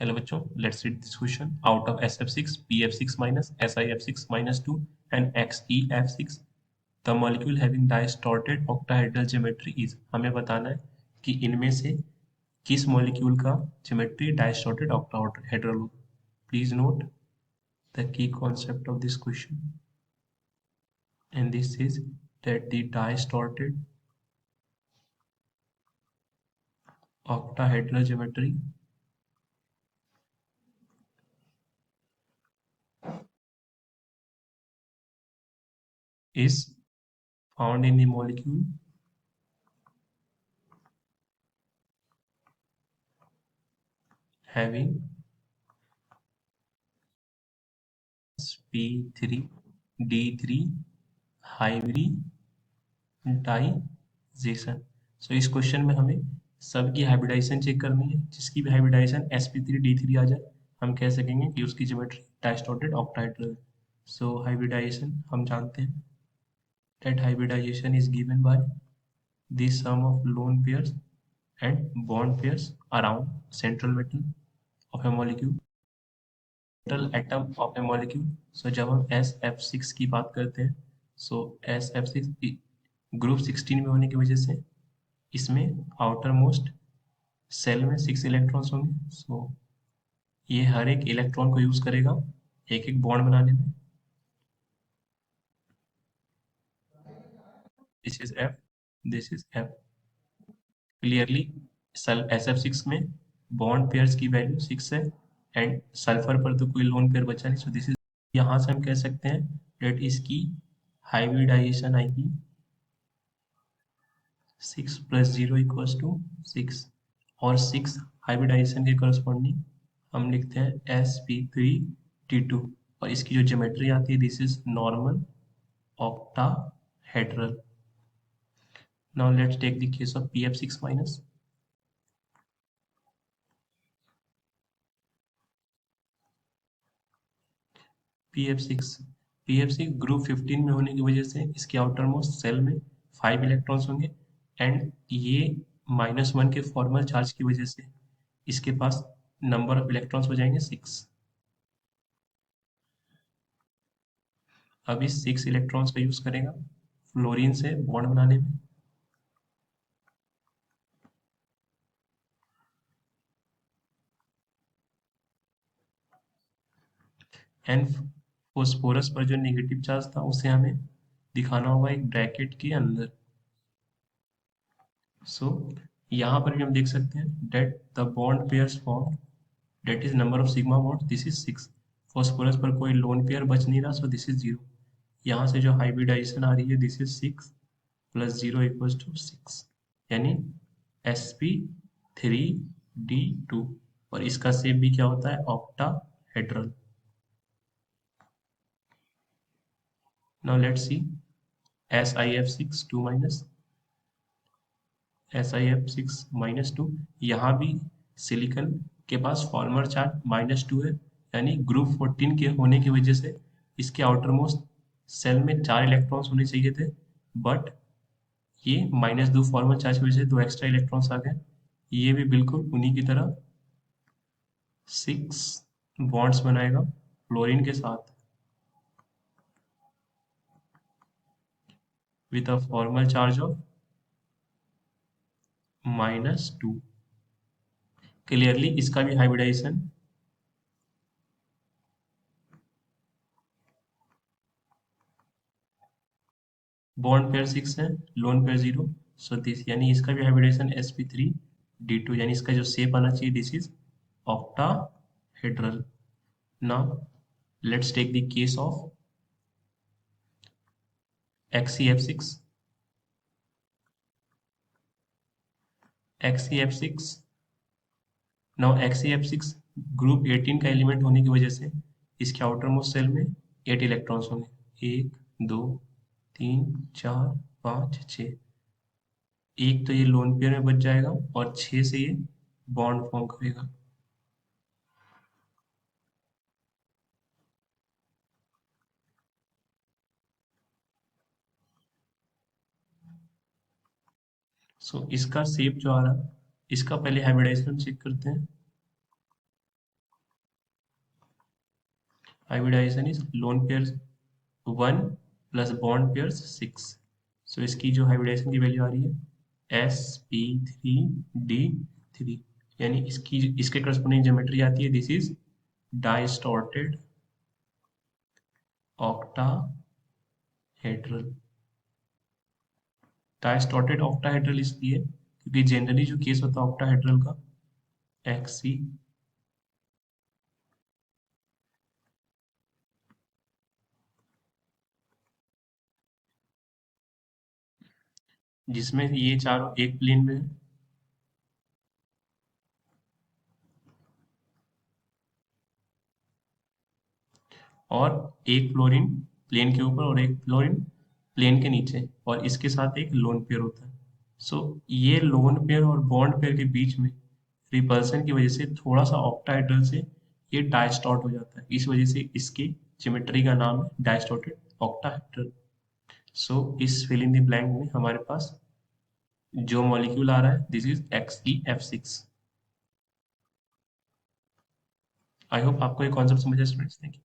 Hello बच्चों, let's read this question. Out of SF6, PF6 minus SiF6 minus 2 and XeF6, the molecule having distorted octahedral geometry is. हमें बताना है कि इनमें से किस मॉलिक्यूल का ज्योमेट्री डिस्टॉर्टेड ऑक्टाहेड्रल हो. Please note the key concept of this question, and this is that the distorted octahedral geometry is found in the molecule having sp3d3 hybridization. So इस क्वेश्चन में हमें सबकी हाइब्रिडाइजेशन चेक करनी है. जिसकी भी hybridisation sp3d3 आ जाए हम कह सकेंगे कि उसकी ज्योमेट्री डिस्टॉर्टेड ऑक्टाहेड्रल है. सो हाइब्रिडाइजेशन हम जानते हैं that hybridization is given by the sum of lone pairs and bond pairs around central metal of a molecule, central atom of a molecule. So जब हम SF6 की बात करते हैं, so SF6 ग्रुप 16 में होने की वजह से इसमें आउटर मोस्ट सेल में 6 इलेक्ट्रॉन्स होंगे. सो ये हर एक इलेक्ट्रॉन को यूज करेगा एक एक बॉन्ड बनाने में. This is F, this is F. Clearly SF6 में बॉन्ड पेयर्स की वैल्यू 6 है एंड सल्फर पर तो कोई लोन पेयर बचा नहीं. सो दिस इज, यहाँ से हम कह सकते हैं डेट इसकी हाइब्रिडाइजेशन आएगी 6 + 0 = 6 और 6 हाइब्रिडाइजेशन के करस्पॉन्डिंग हम लिखते हैं sp3d2 और इसकी जो ज्योमेट्री आती है this is normal octahedral. Now let's take the case of PF6 minus. PF6 group 15 में होने की वजह से इसके आउटर मोस्ट सेल में 5 इलेक्ट्रॉन्स होंगे एंड ये -1 के फॉर्मल चार्ज की वजह से इसके पास नंबर ऑफ इलेक्ट्रॉन्स हो जाएंगे 6. अब इस 6 इलेक्ट्रॉन्स का यूज करेगा फ्लोरीन से बॉन्ड बनाने में. एंड फोस्फोरस पर जो नेगेटिव चार्ज था उसे हमें दिखाना होगा एक ब्रैकेट के अंदर. सो यहाँ पर भी हम देख सकते हैं that the bond pairs form that is number of sigma bond this is 6. Phosphorus पर कोई लोन पेयर बच नहीं रहा, सो दिस इज 0. यहाँ से जो हाइब्रिडाइजेशन आ रही है दिस इज 6 + 0 = 6 यानी sp3d2 और इसका शेप भी क्या होता है octahedral. Now let's see SiF6 2 minus SiF6 - 2. यहाँ भी सिलिकॉन के पास फॉर्मर चार्ज -2 है यानी ग्रुप 14 के होने की वजह से इसके आउटर मोस्ट सेल में 4 इलेक्ट्रॉन्स होने चाहिए थे बट ये -2 फॉर्मल चार्ज की वजह से 2 एक्स्ट्रा इलेक्ट्रॉन्स आ गए. ये भी बिल्कुल उन्हीं की तरह 6 बॉन्ड्स बनाएगा फ्लोरीन के साथ with a formal charge of -2. Clearly इसका भी हाइब्रिडाइजेशन बॉन्ड पेयर 6 है, लोन पेयर 0. सो दिस यानी इसका भी हाइब्रिडेशन sp3d2 यानी इसका जो शेप आना चाहिए this is octahedral. Now let's take the case of XeF6. XeF6 now XeF6 group 18 का एलिमेंट होने की वजह से इसके आउटर मोस्ट सेल में 8 इलेक्ट्रॉन्स होंगे 1 2 3 4 5 6. एक तो ये लोन पेयर में बच जाएगा और 6 से ये बॉन्ड फॉर्म करेगा. सो इसका शेप जो आ रहा है इसका पहले हाइब्रिडाइजेशन चेक करते हैं. Hybridization is lone pairs 1 plus bond pairs 6। So इसकी जो हाइब्रिडाइजेशन की वैल्यू आ रही है sp3d3, यानी इसके करस्पॉन्डिंग ज्योमेट्री आती है, दिस इज डाइस्टॉर्टेड ऑक्टाहेड्रल। डाइस्टॉर्टेड ऑक्टाहेड्रल इसलिए क्योंकि जनरली जो केस होता है ऑक्टाहेड्रल का एक्सी, जिसमें ये चारों एक प्लेन में है, और एक फ्लोरीन प्लेन के ऊपर और एक फ्लोरीन प्लेन के नीचे, और इसके साथ एक लोन पेयर होता है। सो ये लोन पेयर और बॉन्ड पेयर के बीच में रिपल्सन की वजह से थोड़ा सा ऑक्टाहेड्रल से ये डायस्टॉर्ट हो जाता है, इस वजह से इसकी ज्योमेट्री का नाम है डायस्टॉर्टेड ऑक्टाहेड्रल। सो इस फिल इन द ब्लैंक में हमारे पास जो मॉलिक्यूल आ रहा है this is XeF6। I hope आपको ये कॉन्सेप्ट समझ आया स्टूडेंट्स। Thank you.